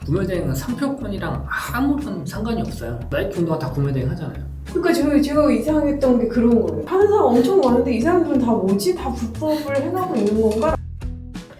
구매대행은 상표권이랑 아무런 상관이 없어요. 나이키 운동화 다 구매대행 하잖아요. 그러니까 제가 이상했던 게 그런 거예요. 하는 사람 엄청 많은데 이 사람들은 다 뭐지? 다 불법을 해가고 있는 건가?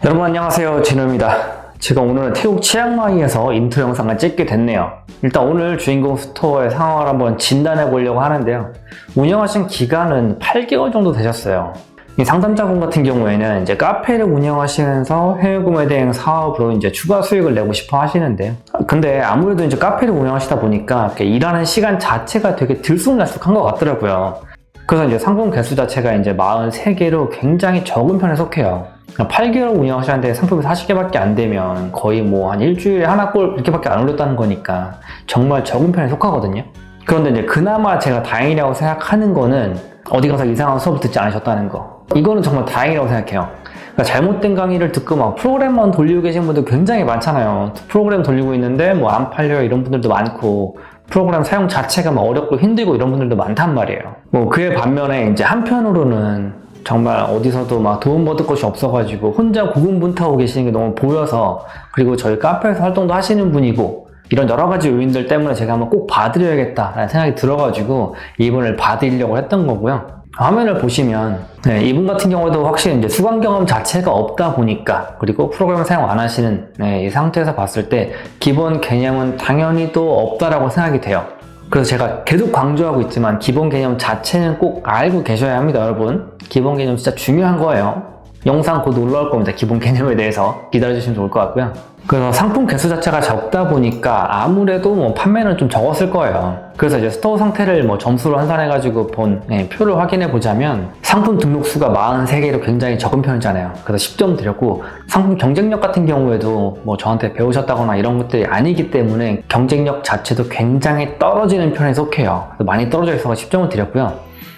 여러분 안녕하세요, 진우입니다. 제가 오늘은 태국 치앙마이에서 인트로 영상을 찍게 됐네요. 일단 오늘 주인공 스토어의 상황을 한번 진단해 보려고 하는데요. 운영하신 기간은 8개월 정도 되셨어요. 이 상담자분 같은 경우에는 이제 카페를 운영하시면서 해외 구매 대행 사업으로 이제 추가 수익을 내고 싶어 하시는데요. 근데 아무래도 이제 카페를 운영하시다 보니까 일하는 시간 자체가 되게 들쑥날쑥한 것 같더라고요. 그래서 이제 상품 개수 자체가 이제 43개로 굉장히 적은 편에 속해요. 8개월 운영하시는데 상품이 40개밖에 안 되면 거의 뭐 한 일주일에 하나 꼴 이렇게밖에 안 올렸다는 거니까 정말 적은 편에 속하거든요. 그런데 이제 그나마 제가 다행이라고 생각하는 거는 어디 가서 이상한 수업을 듣지 않으셨다는 거. 이거는 정말 다행이라고 생각해요. 그러니까 잘못된 강의를 듣고 막 프로그램만 돌리고 계신 분들 굉장히 많잖아요. 프로그램 돌리고 있는데 뭐 안 팔려요 이런 분들도 많고, 프로그램 사용 자체가 막 어렵고 힘들고 이런 분들도 많단 말이에요. 뭐 그에 반면에 이제 한편으로는 정말 어디서도 막 도움 받을 것이 없어가지고 혼자 고군분투하고 계시는 게 너무 보여서, 그리고 저희 카페에서 활동도 하시는 분이고 이런 여러 가지 요인들 때문에 제가 한번 꼭 봐드려야겠다라는 생각이 들어가지고 이분을 봐드리려고 했던 거고요. 화면을 보시면 이분 같은 경우도 확실히 이제 수강 경험 자체가 없다 보니까, 그리고 프로그램을 사용 안 하시는 이 상태에서 봤을 때 기본 개념은 당연히 또 없다라고 생각이 돼요. 그래서 제가 계속 강조하고 있지만 기본 개념 자체는 꼭 알고 계셔야 합니다, 여러분. 기본 개념 진짜 중요한 거예요. 영상 곧 올라올 겁니다. 기본 개념에 대해서 기다려주시면 좋을 것 같고요. 그래서 상품 개수 자체가 적다 보니까 아무래도 뭐 판매는 좀 적었을 거예요. 그래서 이제 스토어 상태를 뭐 점수로 환산해가지고 본 표를 확인해 보자면 상품 등록 수가 43개로 굉장히 적은 편이잖아요. 그래서 10점 드렸고, 상품 경쟁력 같은 경우에도 뭐 저한테 배우셨다거나 이런 것들이 아니기 때문에 경쟁력 자체도 굉장히 떨어지는 편에 속해요. 많이 떨어져 있어서 10점을 드렸고요.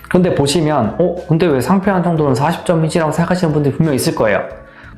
그런데 보시면 근데 왜 상표 한 정도는 40점이지라고 생각하시는 분들이 분명 있을 거예요.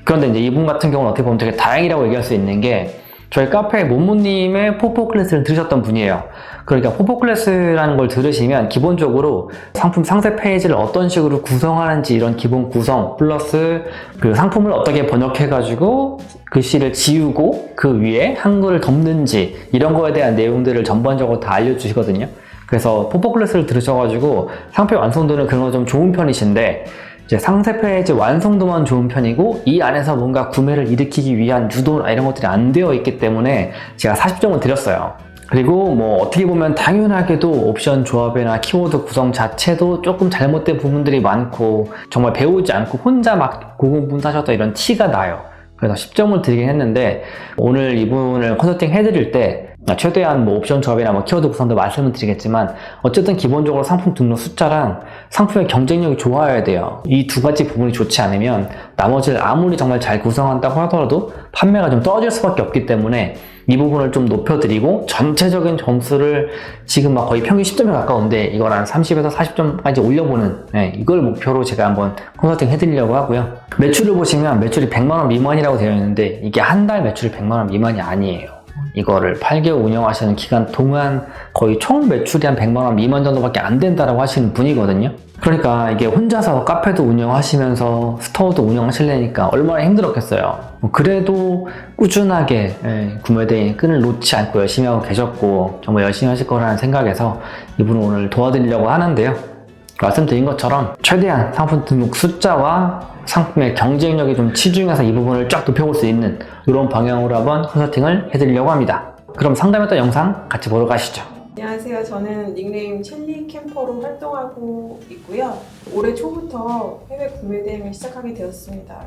그런데 이제 이분 같은 경우는 어떻게 보면 되게 다행이라고 얘기할 수 있는 게, 저희 카페에 모모님의 포포 클래스를 들으셨던 분이에요. 그러니까 포포 클래스라는 걸 들으시면 기본적으로 상품 상세 페이지를 어떤 식으로 구성하는지 이런 기본 구성 플러스 그 상품을 어떻게 번역해가지고 글씨를 지우고 그 위에 한글을 덮는지 이런 거에 대한 내용들을 전반적으로 다 알려주시거든요. 그래서 포포 클래스를 들으셔가지고 상표 완성도는 그런 거 좀 좋은 편이신데, 이제 상세 페이지 완성도만 좋은 편이고 이 안에서 뭔가 구매를 일으키기 위한 유도나 이런 것들이 안 되어 있기 때문에 제가 40점을 드렸어요. 그리고 뭐 어떻게 보면 당연하게도 옵션 조합이나 키워드 구성 자체도 조금 잘못된 부분들이 많고 정말 배우지 않고 혼자 막 고군분투하셨던 이런 티가 나요. 그래서 10점을 드리긴 했는데, 오늘 이분을 컨설팅 해드릴 때 최대한 뭐 옵션 조합이나 뭐 키워드 구성도 말씀을 드리겠지만, 어쨌든 기본적으로 상품 등록 숫자랑 상품의 경쟁력이 좋아야 돼요. 이 두 가지 부분이 좋지 않으면 나머지를 아무리 정말 잘 구성한다고 하더라도 판매가 좀 떨어질 수밖에 없기 때문에 이 부분을 좀 높여드리고, 전체적인 점수를 지금 막 거의 평균 10점에 가까운데 이걸 한 30에서 40점까지 올려보는 이걸 목표로 제가 한번 컨설팅 해드리려고 하고요. 매출을 보시면 매출이 100만원 미만이라고 되어 있는데 이게 한 달 매출이 100만원 미만이 아니에요. 이거를 8개월 운영하시는 기간 동안 거의 총 매출이 한 100만원 미만 정도밖에 안 된다라고 하시는 분이거든요. 그러니까 이게 혼자서 카페도 운영하시면서 스토어도 운영하시려니까 얼마나 힘들었겠어요. 그래도 꾸준하게 구매대행 끈을 놓지 않고 열심히 하고 계셨고 정말 열심히 하실 거라는 생각에서 이분을 오늘 도와드리려고 하는데요. 말씀드린 것처럼 최대한 상품 등록 숫자와 상품의 경쟁력이 좀 치중해서 이 부분을 쫙 높여볼 수 있는 이런 방향으로 한번 컨설팅을 해드리려고 합니다. 그럼 상담했던 영상 같이 보러 가시죠. 안녕하세요. 저는 닉네임 첼리 캠퍼로 활동하고 있고요. 올해 초부터 해외 구매 대행을 시작하게 되었습니다.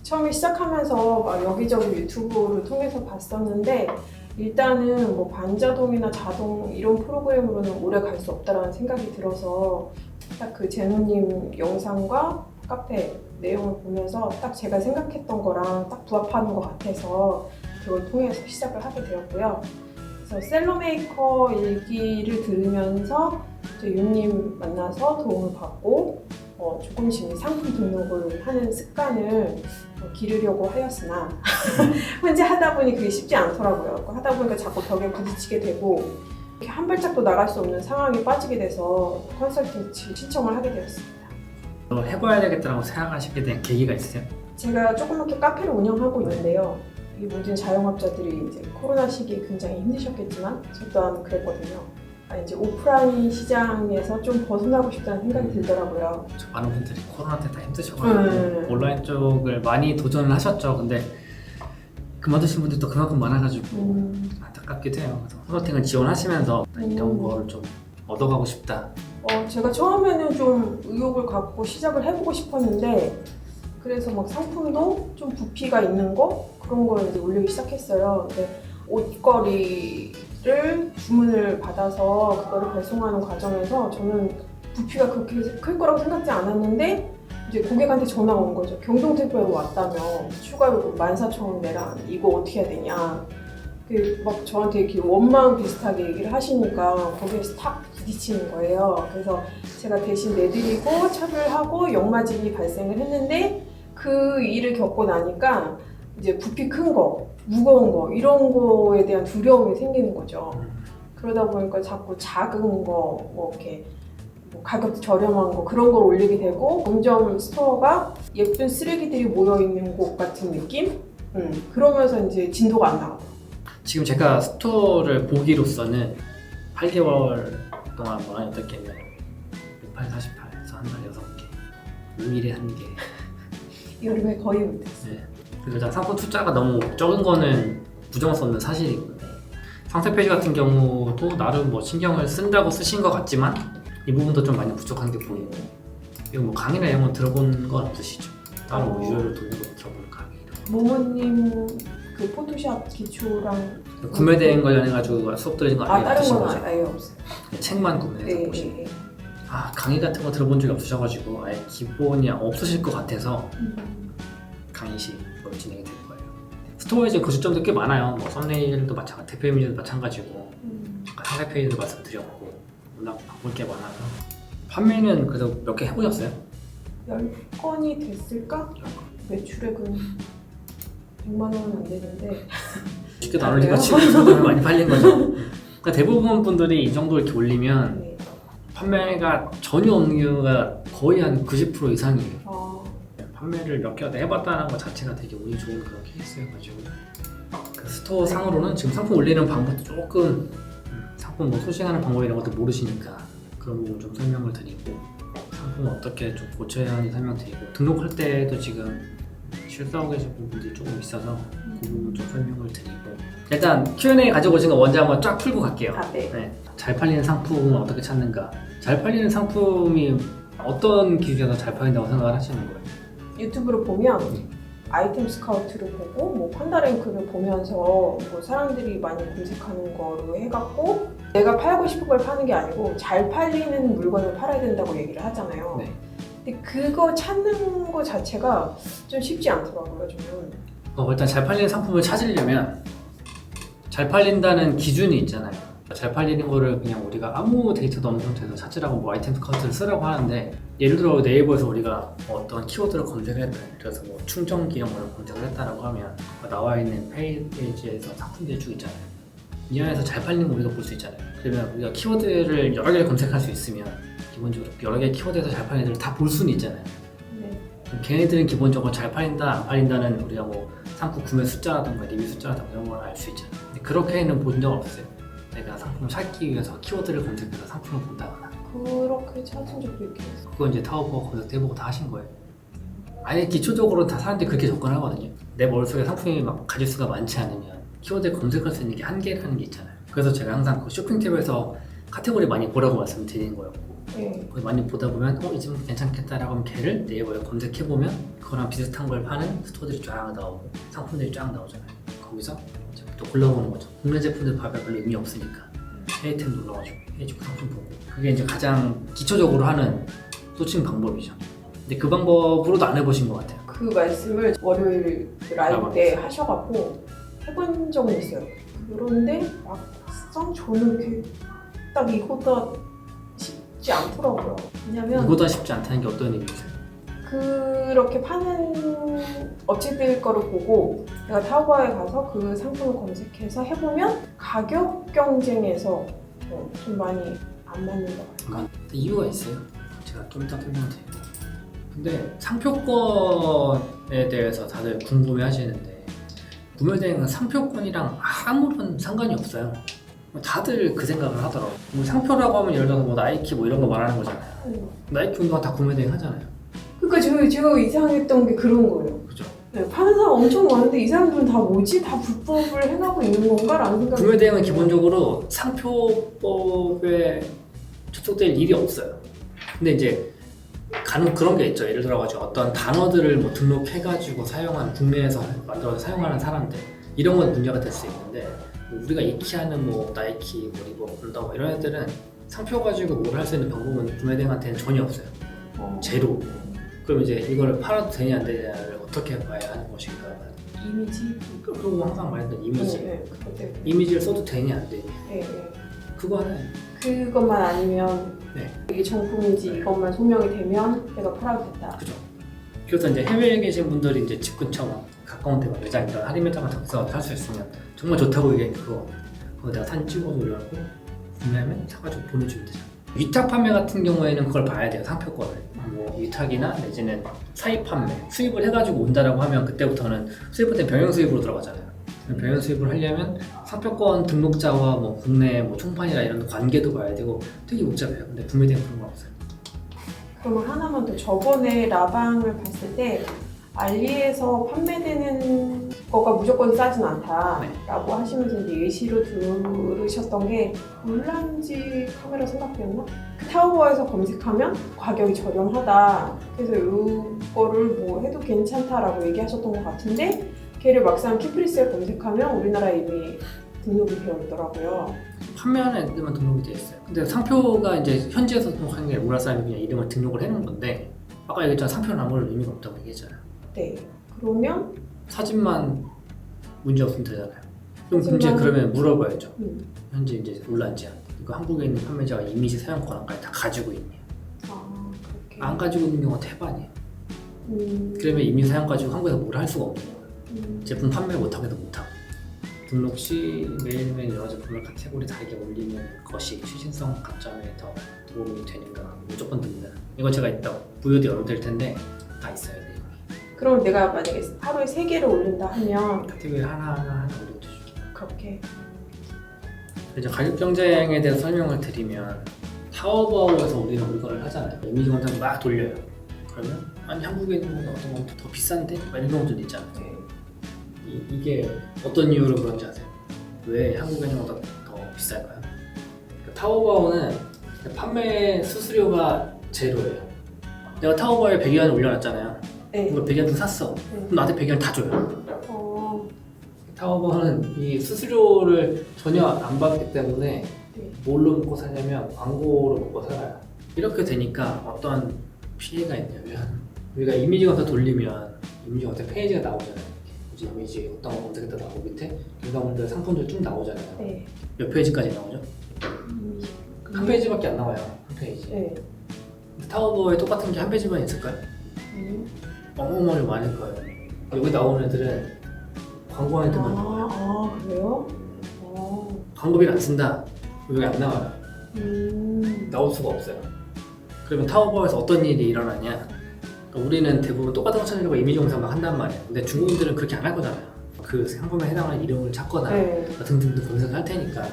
처음에 시작하면서 막 여기저기 유튜브를 통해서 봤었는데, 일단은 뭐 반자동이나 자동 이런 프로그램으로는 오래 갈 수 없다라는 생각이 들어서 딱 그 제노님 영상과 카페 내용을 보면서 딱 제가 생각했던 거랑 딱 부합하는 것 같아서 그걸 통해서 시작을 하게 되었고요. 그래서 셀러메이커 일기를 들으면서 윤님 만나서 도움을 받고 조금씩 상품 등록을 하는 습관을 기르려고 하였으나 혼자 하다 보니 그게 쉽지 않더라고요. 하다 보니까 자꾸 벽에 부딪히게 되고 이렇게 한 발짝도 나갈 수 없는 상황에 빠지게 돼서 컨설팅 신청을 하게 되었습니다. 해봐야 되겠다고 생각하시게 된 계기가 있으세요? 제가 조그맣게 카페를 운영하고 있는데요. 이 모든 자영업자들이 이제 코로나 시기에 굉장히 힘드셨겠지만 저 또한 그랬거든요. 이제 오프라인 시장에서 좀 벗어나고 싶다는 생각이 들더라고요. 많은 분들이 코로나 때 다 힘드셔가지고 온라인 쪽을 많이 도전을 하셨죠. 근데 그만두신 분들도 그만큼 많아가지고 안타깝기도 해요. 그래서 컨설팅을 지원하시면서 이런 거를 좀 얻어가고 싶다. 제가 처음에는 좀 의욕을 갖고 시작을 해보고 싶었는데 그래서 막 상품도 좀 부피가 있는 거 그런 걸 이제 올리기 시작했어요. 근데 옷걸이를 주문을 받아서 그거를 배송하는 과정에서 저는 부피가 그렇게 클 거라고 생각지 않았는데 이제 고객한테 전화가 온 거죠. 경동택배로 왔다며 추가 요금 14,000원 내라. 이거 어떻게 해야 되냐. 막 저한테 이렇게 원망 비슷하게 얘기를 하시니까 거기에서 탁 부딪히는 거예요. 그래서 제가 대신 내드리고 처리하고 역마진이 발생을 했는데 그 일을 겪고 나니까 이제 부피 큰 거, 무거운 거 이런 거에 대한 두려움이 생기는 거죠. 그러다 보니까 자꾸 작은 거, 뭐 이렇게 가격 저렴한 거 그런 걸 올리게 되고 점점 스토어가 예쁜 쓰레기들이 모여 있는 곳 같은 느낌? 그러면서 이제 진도가 안 나가요. 지금 제가 스토어를 보기로서는 8개월 동안 뭐가 어떻게면 6848에서 한 달 6개, 5일에 1개. 여름에 거의 못했어요. 네. 그래서 일단 상품 투자가 너무 적은 거는 부정할 수 없는 사실이고 상세 페이지 같은 경우도 나름 뭐 신경을 쓴다고 쓰신 것 같지만 이 부분도 좀 많이 부족한 게 보이고 이거 뭐 강의나 이런 거 들어본 건 없으시죠? 따로 뭐 유료를 돈으로 들어보는 강의 이런 거. 모모님 그 포토샵 기초랑 구매 대행 관련해가지고 수업 들으신 거 아예 다른 없으신 건 거죠? 아예 없어요. 책만 구매해서 네, 보시고 네. 강의 같은 거 들어본 적이 없으셔가지고 아예 기본이 없으실 것 같아서 강의식 뭐 진행이 될 거예요. 스토어에 이제 고시점도 꽤 많아요. 뭐 썸네일도 마찬가지, 대표 이미지도 마찬가지고 상세 페이지도 말씀드렸고 워낙 바꿀 게 많아서 판매는 그래도 몇 개 해보셨어요? 10건이 됐을까? 매출액은 100만 원은 안 되는데 쉽게 나누니까 지금 이 정도면 많이 팔린 거죠. 그러니까 대부분 분들이 이 정도 이렇게 올리면 네. 판매가 전혀 없는 경우가 거의 한 90% 이상이에요. 판매를 몇 개 해봤다는 것 자체가 되게 운이 좋은 그런 케이스여가지고 그 스토어 상으로는 지금 상품 올리는 방법도 조금 상품 뭐 소싱하는 방법 이런 것도 모르시니까 그런 부분 좀 설명을 드리고 상품을 어떻게 좀 고쳐야 하는지 설명드리고 등록할 때도 지금 실수하고 계신 부분들이 조금 있어서 그 부분 좀 설명을 드리고 일단 Q&A 가져오신 거 먼저 한번 쫙 풀고 갈게요. 네. 잘 팔리는 상품은 어떻게 찾는가? 잘 팔리는 상품이 어떤 기준에서 잘 팔린다고 생각을 하시는 거예요? 유튜브를 보면 아이템 스카우트를 보고 뭐 판다랭크를 보면서 뭐 사람들이 많이 검색하는 거로 해갖고 내가 팔고 싶은 걸 파는 게 아니고 잘 팔리는 물건을 팔아야 된다고 얘기를 하잖아요. 네. 근데 그거 찾는 거 자체가 좀 쉽지 않더라고요, 저는. 일단 잘 팔리는 상품을 찾으려면 잘 팔린다는 기준이 있잖아요. 잘 팔리는 거를 그냥 우리가 아무 데이터도 없는 상태에서 찾으라고 뭐 아이템 스카우트를 쓰라고 하는데 예를 들어 네이버에서 우리가 어떤 키워드를 검색을 했다. 그래서 뭐 충전기 이런 걸 검색을 했다라고 하면 나와 있는 페이지에서 상품들이 쭉 있잖아요. 이 안에서 잘 팔리는 거 우리가 볼 수 있잖아요. 그러면 우리가 키워드를 여러 개를 검색할 수 있으면 기본적으로 여러 개의 키워드에서 잘 팔리는 애들을 다 볼 수는 있잖아요. 네. 그럼 걔네들은 기본적으로 잘 팔린다 안 팔린다는 우리가 뭐 상품 구매 숫자라든가 리뷰 숫자라든가 이런 걸 알 수 있잖아요. 근데 그렇게는 본 적 없어요. 내가 상품을 찾기 위해서 키워드를 검색해서 상품을 본다거나 그렇게 찾은 적도 있긴 했어요. 그거 이제 타오버 검색해보고 다 하신 거예요. 아예 기초적으로 다 사람들이 그렇게 접근하거든요. 내 머릿속에 상품이 막 가짓수가 많지 않으면 키워드에 검색할 수 있는 게 한계라는 게 있잖아요. 그래서 제가 항상 그 쇼핑 탭에서 카테고리 많이 보라고 말씀드리는 거였고 네. 거기 많이 보다 보면 이 제품 괜찮겠다라고 하면 걔를 네이버에 검색해보면 그거랑 비슷한 걸 파는 스토어들이 쫙 나오고 상품들이 쫙 나오잖아요. 거기서 이제 또 골라보는 거죠. 국내 제품들 봐봐야 별로 의미 없으니까 해외템 눌러가지고 해주고 상품 보고 그게 이제 가장 기초적으로 하는 소칭 방법이죠. 근데 그 방법으로도 안 해보신 것 같아요. 그 말씀을 월요일 라이브 때 하셔갖고 해본 적은 있어요. 그런데 막상 저는 이렇게 딱 이거보다 쉽지 않더라고요. 왜냐면 이거보다 쉽지 않다는 게 어떤 의미세요? 그렇게 파는 업체들 거를 보고 내가 타오바에 가서 그 상품을 검색해서 해보면 가격 경쟁에서 좀 많이 안 맞는다고 할까? 이유가 있어요. 제가 좀 이따 설명드릴게요. 근데 상표권에 대해서 다들 궁금해 하시는데 구매대행은 상표권이랑 아무런 상관이 없어요. 다들 그 생각을 하더라고요. 뭐 상표라고 하면 예를 들어서 뭐 나이키 뭐 이런 거 말하는 거잖아요. 나이키 운동화 다 구매대행 하잖아요. 그러니까 제가 이상했던 게 그런 거예요. 그죠? 네, 파는 사람 엄청 많은데 이 사람들은 다 뭐지? 다 불법을 해가고 있는 건가? 라는 생각이 구매대행은 들어요. 기본적으로 상표법에 접속될 일이 없어요. 근데 이제 간혹 그런 게 있죠. 예를 들어가지고 어떤 단어들을 뭐 등록해가지고 사용한 국내에서 만들어서 사용하는 사람들 이런 건 문제가 될 수 있는데 우리가 익히하는 뭐 나이키, 뭐 리버풀, 뭐 이런 애들은 상표 가지고 뭘 할 수 있는 방법은 구매대행한테는 전혀 없어요. 제로. 그럼 이제 이걸 팔아도 되냐 안 되냐를 어떻게 봐야 하는 것인가. 이미지? 그리고 항상 말했던 이미지. 네, 그것 때문에. 이미지를 써도 되냐 안 되냐. 네, 네. 그거 하나예요. 그것만 아니면 네. 이게 정품인지 네. 이것만 소명이 되면 내가 팔아도 된다. 그죠. 그래서 이제 해외에 계신 분들이 이제 집 근처 막 가까운 데 매장 이런 할인 매장 같은 데서 살 수 있으면 정말 좋다고 얘기해. 그거 내가 사진 찍어서 올려놓고 구매하면 사가지고 보내주면 되잖아. 위탁 판매 같은 경우에는 그걸 봐야 돼요. 상표권을. 뭐 위탁이나 내지는 사입 판매, 수입을 해가지고 온다라고 하면 그때부터는 수입할 때 병행 수입으로 들어가잖아요. 병행 수입을 하려면 상표권 등록자와 뭐 국내 뭐 총판이나 이런 관계도 봐야 되고 되게 복잡해요. 근데 구매대행 그런 건 없어요. 그러면 하나만 더, 저번에 라방을 봤을 때 알리에서 판매되는 거가 무조건 싸진 않다라고 하시면서 이제 예시로 들으셨던 게 물란지 카메라 생각이었나? 그 타오버에서 검색하면 가격이 저렴하다. 그래서 이거를 뭐 해도 괜찮다라고 얘기하셨던 것 같은데 걔를 막상 키프리스에 검색하면 우리나라에 이미 등록이 되어 있더라고요. 판매하는 애들만 등록이 되어 있어요. 근데 상표가 이제 현지에서 등록하는 게 우리나라 사람이 그냥 이름을 등록을 해놓은 건데 아까 얘기했잖아. 상표는 아무런 의미가 없다고 얘기했잖아요. 네. 그러면 사진만 문제 없으면 되잖아요. 그럼 사진만- 이제 그러면 물어봐야죠. 음. 현재 이제 울란지한테 이거 한국에 있는 판매자가 이미지 사용 권한까지 다 가지고 있냐? 그렇게. 안 가지고 있는 경우가 태반이에요. 음. 그러면 이미지 사용 가지고 한국에서 뭘 할 수가 없는 거예요. 음. 제품 판매 못하게도 못하고 등록 시 매일매일 여러 제품을 카테고리 다르게 올리는 것이 최신성 가점에 더 도움이 되는가 무조건 됩니다. 이건 제가 이따 VOD 업로드될 텐데 다 있어요. 내용이. 그럼 내가 만약에 하루에 3개를 올린다 하면 카테고리 하나하나 올려주죠. 그렇게. 이제 가격 경쟁에 대해서 설명을 드리면 타오바오에서 우리는 물건을 하잖아요. 이미지 검색 막 돌려요. 그러면 아니 한국에 있는 건 어떤 건 더 비싼데? 막 이런 경우도 있잖아요. 네. 이게 어떤 이유로 그런지 아세요? 왜 한국에 있는 것보다 더 비쌀까요? 타오바오는 판매 수수료가 제로예요. 내가 타오바오에 100위안을 올려놨잖아요. 네. 이걸 100위안 샀어. 그럼 나한테 100위안 다 줘요. 타오바오는 이 수수료를 전혀 안 받기 때문에 네. 뭘로 먹고 살냐면 광고로 먹고 살아요. 이렇게 되니까 어떤 피해가 있냐면 우리가 이미지 검색 돌리면 이미지 검색 페이지가 나오잖아요. 이제 이미지 어떤 거 검색했다 나오고 밑에 결과물들 상품들 쭉 나오잖아요. 네. 몇 페이지까지 나오죠? 한 페이지밖에 안 나와요. 한 페이지. 네. 타오버에 똑같은 게 한 페이지만 있을까요? 어마어마하게 많을 거예요. 여기 나오는 애들은 광고하는 애들만 나와요. 그래요? 광고비를 안 쓴다. 여기 안 나와요. 나올 수가 없어요. 그러면 타오바오에서 어떤 일이 일어나냐? 그러니까 우리는 대부분 똑같은 거 찾으려고 이미지 검색만 한단 말이에요. 근데 중국인들은 그렇게 안 할 거잖아요. 그 상품에 해당하는 이름을 찾거나 네. 등등등 검색을 할 테니까.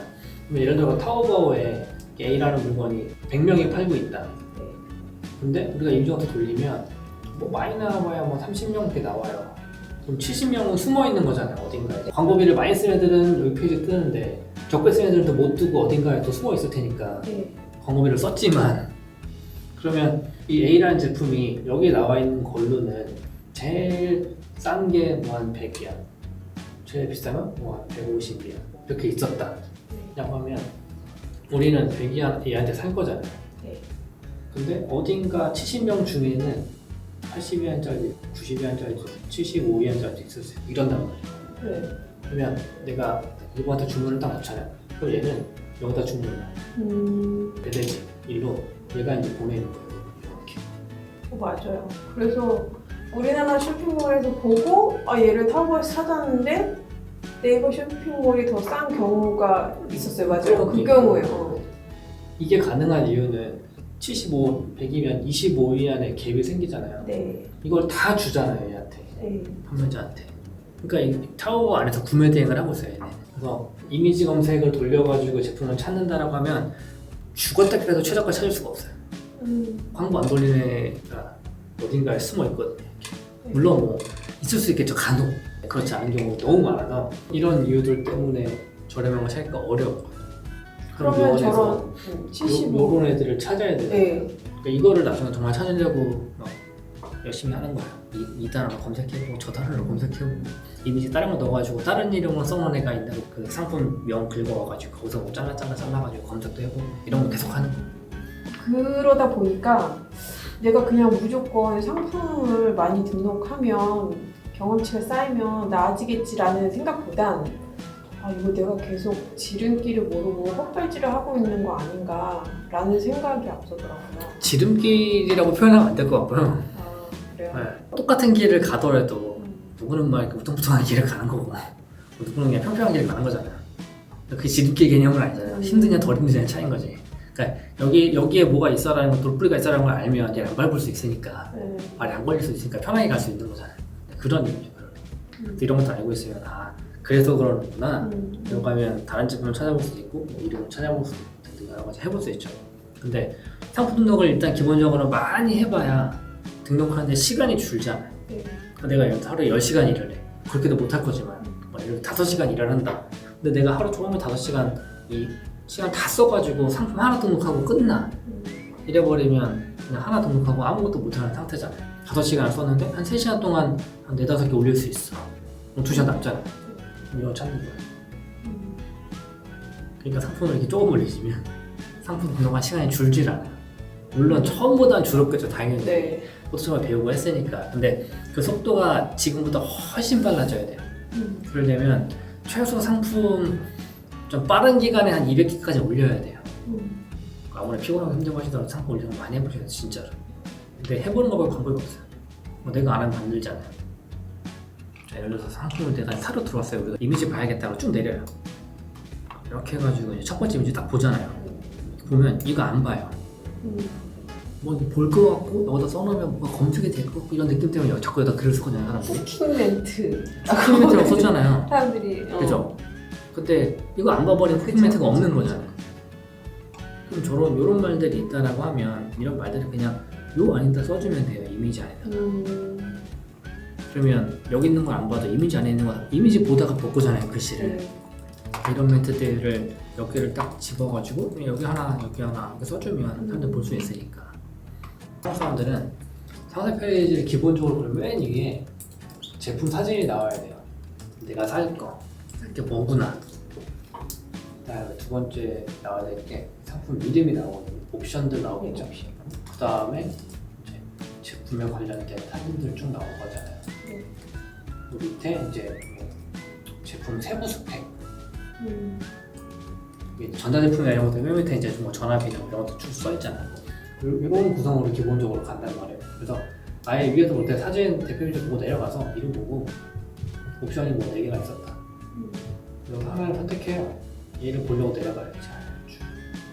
그러면 예를 들어 타오바오에 A라는 물건이 100명이 팔고 있다. 네. 근데 우리가 이미지 검색 돌리면 뭐 많이 나와야 뭐 30명 이렇게 나와요. 그럼 70명은 숨어 있는 거잖아요. 어딘가에. 광고비를 많이 쓰는 애들은 여기 페이지에 뜨는데 적게 쓰는 애들도 못 뜨고 어딘가에 또 숨어 있을 테니까 네. 광고비를 썼지만 그러면 이 A라는 제품이 여기에 나와 있는 걸로는 제일 싼 게 뭐 한 100위안, 제일 비싼 건 뭐 한 150위안 이렇게 있었다 라고 하면 우리는 100위안 A한테 살 거잖아요. 네. 근데 어딘가 70명 중에는 80위안짜리, 90위안짜리, 75위안짜리 있을 수 이런단 말이에요. 네. 그러면 내가 이거한테 주문을 딱 넣잖아요. 그럼 얘는 여기다 주문을 넣어요. 배대지 일로 얘가 이제 보내는 거예요. 이렇게. 맞아요. 그래서 우리나라 쇼핑몰에서 보고 얘를 타오바오에서 찾았는데 네이버 쇼핑몰이 더 싼 경우가 있었어요. 맞아요. 그 경우에요. 이게 가능한 이유는 100이면 25위안의 갭이 생기잖아요. 네. 이걸 다 주잖아요, 얘한테. 네. 판매자한테. 그러니까 이 타오 안에서 구매 대행을 하고 있어요. 얘네. 그래서 이미지 검색을 돌려가지고 제품을 찾는다라고 하면 죽었다 그래도 최저가 찾을 수가 없어요. 광고 안 돌리는 애가 어딘가에 숨어 있거든요. 물론 뭐 있을 수 있겠죠, 간혹. 그렇지 않은 경우가 너무 많아서 이런 이유들 때문에 저렴한 걸 찾기가 어려웠거든요. 그러면 저런 75. 요런 애들을 찾아야 돼요. 네. 그러니까 이거를 나중에 정말 찾으려고 막 열심히 하는 거야. 이 단어로 검색해보고 저 단어로 검색해보고 이미지 다른 거 넣어가지고 다른 이름으로 써놓은 애가 있는 그 상품명 긁어와가지고 거기서 뭐 잘라가지고 검색도 해보고 이런 거 계속 하는 거. 그러다 보니까 내가 그냥 무조건 상품을 많이 등록하면 경험치가 쌓이면 나아지겠지라는 생각보단 이거 내가 계속 지름길을 모르고 헛발질을 하고 있는 거 아닌가라는 생각이 앞서더라고요. 지름길이라고 표현하면 안 될 것 같고요. 그래요? 네. 똑같은 길을 가더라도 누구는 막 이렇게 우퉁투퉁한 길을 가는 거고 누구는 그냥 평평한 길을 가는 거잖아요. 그 지름길 개념은 아니잖아요. 힘드냐 덜 힘드냐의 차이인 거지. 그러니까 여기에 뭐가 있어라는 거, 돌뿌리가 있어라는 걸 알면 얘를 안 밟을 수 있으니까 말이 안 걸릴 수 있으니까 편하게 갈 수 있는 거잖아요. 그런 의미죠. 이런 것도 알고 있으면 그래서 그러는구나. 이러고 가면 다른 제품을 찾아볼 수도 있고 뭐 이름을 찾아볼 수도 있고 등등 여러 가지 해볼 수 있죠. 근데 상품 등록을 일단 기본적으로 많이 해봐야 등록하는데 시간이 줄잖아요. 그러니까 내가 하루에 10시간 일을 해. 그렇게도 못할 거지만 예를 들어 5시간 일을 한다. 근데 내가 하루 종일 5시간 이 시간 다 써가지고 상품 하나 등록하고 끝나. 이래버리면 그냥 하나 등록하고 아무것도 못하는 상태잖아요. 5시간을 썼는데 한 3시간 동안 한 4-5개 올릴 수 있어. 그럼 2시간 남잖아. 이거 찾는 거야. 그러니까 상품을 이렇게 조금 올리시면 상품 등록한 시간이 줄질 않아요. 물론 처음보다는 줄었겠죠, 당연히. 네. 포토샵을 배우고 했으니까. 근데 그 속도가 지금보다 훨씬 빨라져야 돼요. 그러려면 최소 상품 좀 빠른 기간에 한 200개까지 올려야 돼요. 아무리 피곤하고 힘들고 하시더라도 상품 올리는 거 많이 해보셔야 돼요, 진짜로. 근데 해보는 거 말고 방법이 없어요. 내가 안 하면 만들잖아요. 자, 예를 들어서 상품을 내가 사러 들어왔어요. 우리가 이미지 봐야겠다고 쭉 내려요. 이렇게 해가지고 이제 첫 번째 이미지 딱 보잖아요. 보면 이거 안 봐요. 뭐 볼 거 같고 여기다 써놓으면 뭐가 검색이 될 거 같고 이런 느낌 때문에 자꾸 여기다 글을 쓰거든요, 사람들이. 쿠킹 멘트. 쿠킹 멘트라고 썼잖아요. 사람들이. 그죠? 근데 이거 안 봐버리면 쿠킹 멘트가 없는 거잖아요. 그럼 요런 말들이 있다라고 하면 이런 말들을 그냥 요 안에다 써주면 돼요, 이미지 안에다가. 그러면 여기 있는 걸 안 봐도 이미지 안에 있는 거 이미지 보다가 볼 거잖아요, 글씨를. 이런 멘트들을 몇 개를 딱 집어가지고 그냥 여기 하나 이렇게 써주면 사람들 볼 수 있으니까. 한국 사람들은 상세 페이지를 기본적으로 보면 맨 위에 제품 사진이 나와야 돼요. 내가 살 게 뭐구나. 그다음에 두 번째 나와야 될 게 상품 이름이 나오거든요. 옵션들 나오겠죠. 그 다음에 제품에 관련된 사진들 쭉 나올 거잖아요. 그 밑에 이제 제품 세부 스펙. 전자제품이나 이런 것들 맨 밑에 이제 뭐 전압이나 이런 것도 쭉 써있잖아요. 이런 구성으로 기본적으로 간단 말이에요. 그래서 아예 위에서 볼 때 사진 대표 이미지 보고 내려가서 이름 보고 옵션이 뭐 4개가 있었다. 그래서 하나를 선택해요. 얘를 보려고 내려가야지.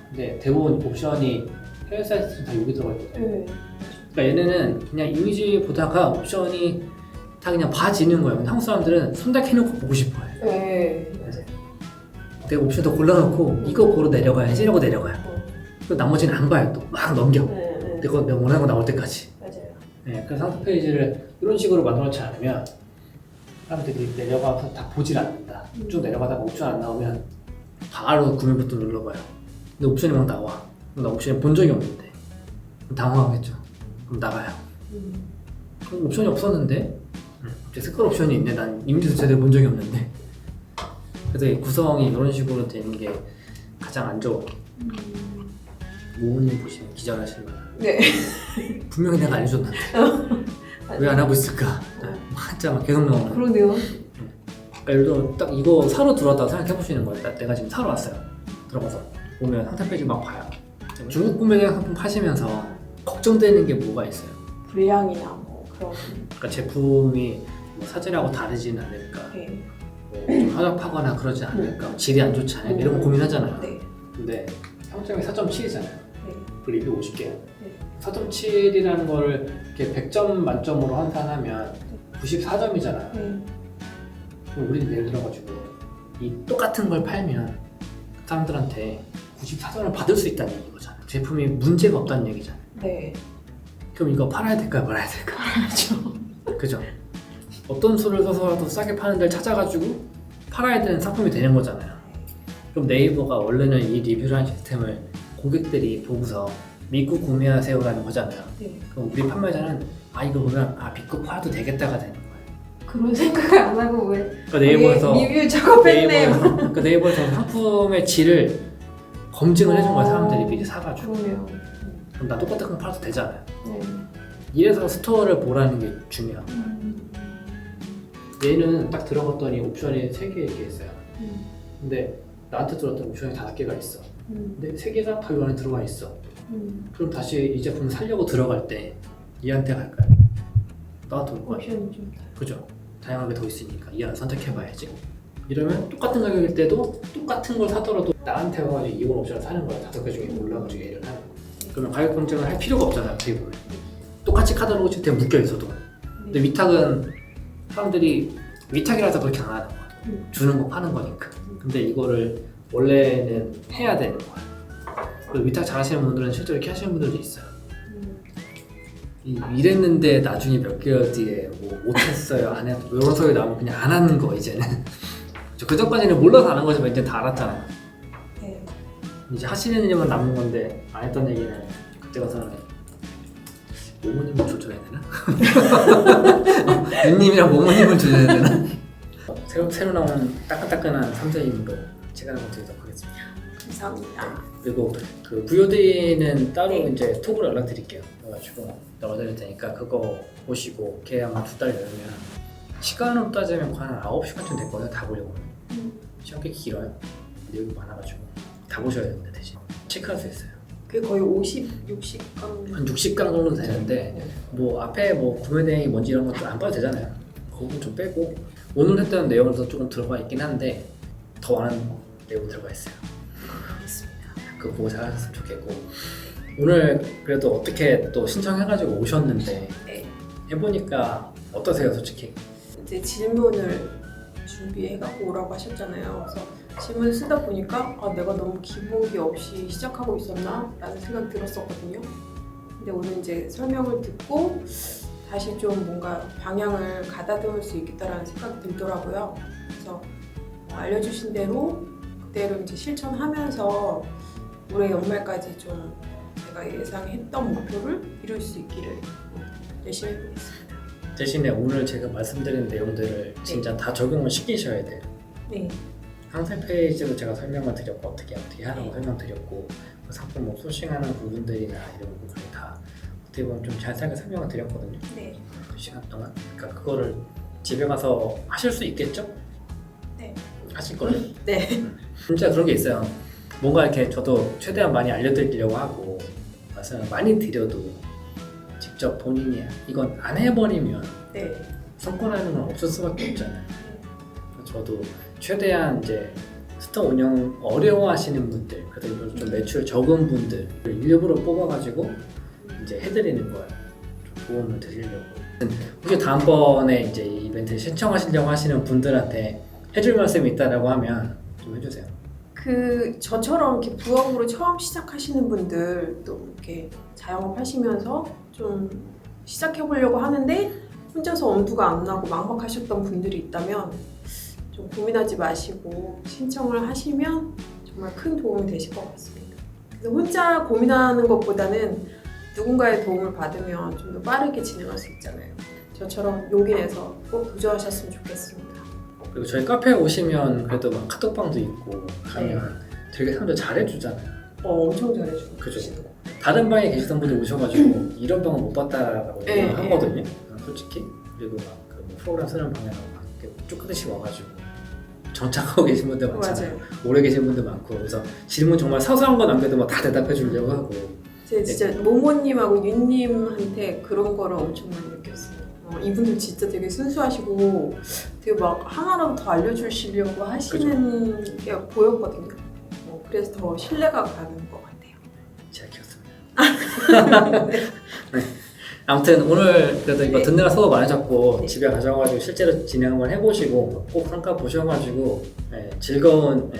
근데 대부분 옵션이 해외 사이트는 다 여기 들어가 있거든요. 그러니까 얘네는 그냥 이미지 보다가 옵션이 다 그냥 봐지는 거예요. 근데 한국 사람들은 선택해놓고 보고 싶어요. 네. 내가 옵션 더 골라놓고 이거 보러 내려가야지 이러고 내려가요. 그 나머지는 안 봐요. 또 막 넘겨. 내가 원하는 거 나올 때까지. 맞아요. 네, 그래서 상세 페이지를 이런 식으로 만들어놓지 않으면 사람들이 내려가서 다 보질 않는다. 쭉 내려가다가 옵션 안 나오면 바로 구매 버튼 눌러봐요. 근데 옵션이 막 나와. 나 옵션을 본 적이 없는데 당황하겠죠. 그럼 나가요. 그럼 옵션이 없었는데 갑자기 색깔 옵션이 있네. 난 이미지도 제대로 본 적이 없는데. 그래서 이 구성이 이런 식으로 되는 게 가장 안 좋아. 모모님 보시면 기절하실 만한. 네. 분명히 내가 안 해줬는데 왜 안 하고 있을까? 한참 계속 나오는. 그러네요. 그러니까 예를 들어 딱 이거 사러 들어왔다고 생각해보시는 거예요. 내가 지금 사러 왔어요. 들어가서 보면 상세 페이지 막 봐요. 중국 구매량 상품 파시면서 걱정되는 게 뭐가 있어요? 불량이나 뭐 그런. 그러니까 제품이 뭐 사진하고 다르지는 않을까? 네. 좀 허접하거나 그러지 않을까? 질이 안 좋지 않을까? 이런 거 고민하잖아요. 네. 근데 평점이 4.7이잖아요. 네. 그 리뷰 50개. 4.7이라는 거를 이렇게 100점 만점으로 환산하면 94점이잖아요. 네. 그럼 우리는 예를 들어가지고 이 똑같은 걸 팔면 그 사람들한테 94,000원을 받을 수 있다는 얘기잖아. 제품이 문제가 없다는 얘기잖아. 네. 그럼 이거 팔아야 될까요? 말아야 될까요? 그렇죠. 그죠? 어떤 수를 써서라도 싸게 파는 데를 찾아가지고 팔아야 되는 상품이 되는 거잖아요. 그럼 네이버가 원래는 이 리뷰라는 시스템을 고객들이 보고서 믿고 구매하세요라는 거잖아요. 네. 그럼 우리 판매자는 이거 보면 믿고 팔아도 되겠다가 되는 거예요. 그런 생각을 안 하고 왜 그러니까 네이버에서 리뷰 작업했네요. 그러니까 네이버에서 상품의 질을 검증을 해준 거예요. 사람들이 미리 사가지고. 그러네요. 그럼 나 똑같은 거 팔아도 되잖아요. 네. 이래서 스토어를 보라는 게 중요하고. 얘는 딱 들어갔더니 옵션이 3개 이렇게 있어요. 근데 나한테 들어왔던 옵션이 5개가 있어. 근데 3개가 다 이 안에 들어가 있어. 그럼 다시 이 제품 살려고 들어갈 때 얘한테 갈까요? 나한테 올 거야. 옵션이 좀 그죠? 다양하게 더 있으니까 이 안에 선택해봐야지. 이러면 똑같은 가격일 때도 똑같은 걸 사더라도 나한테 와가지고 이번 옵션을 사는 거야. 5개 중에 골라가지고 얘를 하는 거야. 그러면 가격 검증을 할 필요가 없잖아요. 어떻게 보면 똑같이 카tal로그 시스템에 묶여 있어도. 근데 위탁은 사람들이 위탁이라서 그렇게 안 하는 거야. 주는 거 파는 거니까. 근데 이거를 원래는 해야 되는 거야. 그리고 위탁 잘하시는 분들은 실제로 이렇게 하시는 분들도 있어요. 이랬는데 나중에 몇 개월 뒤에 뭐 못했어요, 안 했어 이런 소리 나오면 그냥 안 하는 거 이제는. 그 전까지는 몰라서 안 한 거지만 이제 다 알았잖아요. 네. 이제 하시는 일만 남는 건데 안 했던 얘기는 그때 가서는 모모님을 조져야 되나? 윤님이랑 모모님을 조져야 되나? 새로 나온 따끈따끈한 3세임으로 제가 한번 드리도록 하겠습니다. 감사합니다. 그리고 그 VOD는 따로 네. 이제 톡으로 연락드릴게요. 그래가지고 넣어드릴 테니까 그거 보시고 계약 한 2달 열면 시간으로 따지면 한 9시간쯤 됐거든요. 다 보려고. 시간 꽤 길어요. 내용이 많아가지고 다 보셔야 되는데 대신 체크할 수 있어요. 그게 거의 50, 60강. 한 60강 정도 되는데 뭐 앞에 뭐 구매 내용이 뭔지 이런 것도 안 봐도 되잖아요. 그거 좀 빼고 오늘 했던 내용에서 조금 들어가 있긴 한데 더 많은 내용 들어가 있어요. 그거 보고 잘 하셨으면 좋겠고 오늘 그래도 어떻게 또 신청해가지고 오셨는데 네. 해보니까 어떠세요 솔직히? 이제 질문을 준비해갖고 오라고 하셨잖아요. 그래서 질문을 쓰다 보니까 내가 너무 기본기 없이 시작하고 있었나? 라는 생각이 들었었거든요. 근데 오늘 이제 설명을 듣고 다시 좀 뭔가 방향을 가다듬을 수 있겠다라는 생각이 들더라고요. 그래서 알려주신 대로 그대로 이제 실천하면서 올해 연말까지 좀 제가 예상했던 목표를 이룰 수 있기를 열심히 해보겠습니다. 대신에 오늘 제가 말씀드린 내용들을 진짜 다 적용을 시키셔야 돼요. 네. 상세 페이지로 제가 설명을 드렸고 어떻게 하라고 설명드렸고 그 상품 뭐 소싱하는 부분들이나 이런 부분을 다 어떻게 보면 좀 자세하게 설명을 드렸거든요. 네. 2시간 동안. 그러니까 그거를 집에 가서 하실 수 있겠죠? 네. 하실 거죠? 네. 진짜 그런 게 있어요. 뭔가 이렇게 저도 최대한 많이 알려드리려고 하고 말씀을 많이 드려도 직접 본인이 이건 안 해버리면 네. 성과라는 건 없을 수밖에 없잖아요. 저도 최대한 이제 스토어 운영 어려워하시는 분들, 그래도 좀 매출 적은 분들 일부러 뽑아가지고 이제 해드리는 거예요. 좀 도움을 드리려고. 혹시 다음번에 이제 이 이벤트 신청하시려고 하시는 분들한테 해줄 말씀이 있다라고 하면 좀 해주세요. 저처럼 이렇게 부업으로 처음 시작하시는 분들 또 이렇게 자영업 하시면서 좀 시작해보려고 하는데 혼자서 엄두가 안 나고 막막하셨던 분들이 있다면 좀 고민하지 마시고 신청을 하시면 정말 큰 도움이 되실 것 같습니다. 그래서 혼자 고민하는 것보다는 누군가의 도움을 받으면 좀 더 빠르게 진행할 수 있잖아요. 저처럼 용기 내서 꼭 도전하셨으면 좋겠습니다. 그리고 저희 카페에 오시면 그래도 막 카톡방도 있고 하면 되게 사람들 잘해주잖아요. 엄청 잘해주고 그죠. 계시고. 다른 방에 계시던 분들 오셔가지고 이런 방은 못 봤다라고 네, 하거든요. 솔직히. 그리고 막 그 프로그램 쓰는 방에는 막 쭉 하듯이 와가지고 정착하고 계신 분들 많잖아요. 맞아요. 오래 계신 분들 많고 그래서 질문 정말 사소한 거 남겨도 막 다 대답해 주려고 하고. 제가 진짜 모모님하고 윤님한테 그런 거를 엄청 많이 느꼈어요. 이분들 진짜 되게 순수하시고 되게 막 하나라도 더 알려주시려고 하시는 게 보였거든요. 그래서 더 신뢰가 가는 것 같아요. 잘 키웠습니다. 네. 아무튼 오늘 그래도 이거 듣느라 수고 많으셨고 집에 가셔가지고 실제로 진행 한번 해보시고 꼭 성과 보셔가지고 즐거운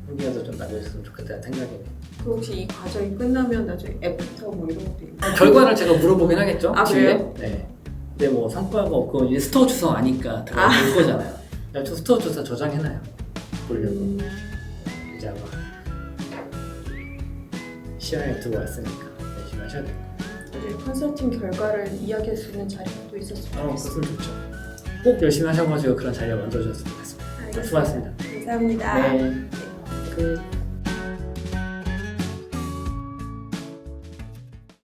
후기라도 좀 남겨주셨으면 좋겠다는 생각이네요. 그 혹시 이 과정이 끝나면 나중에 애프터 뭐 이런 것도 있나요? 결과를 제가 물어보긴 하겠죠. 아, 뒤에. 그래요? 네. 근데 뭐 성과가 없고 이제 스토어 주소 아니까 다 볼 거잖아요. 저 스토어 주소 저장해놔요. 보려고. 이제 아마 시간에 두고 왔으니까 열심히 하셔야 돼요. 나중에 컨설팅 결과를 이야기할 수 있는 자리가 또 있었으면 좋겠어요. 그건 좋죠. 꼭 열심히 하셔가지고 그런 자리가 만들어졌으면 좋겠습니다. 수고하셨습니다. 감사합니다. 네. 끝.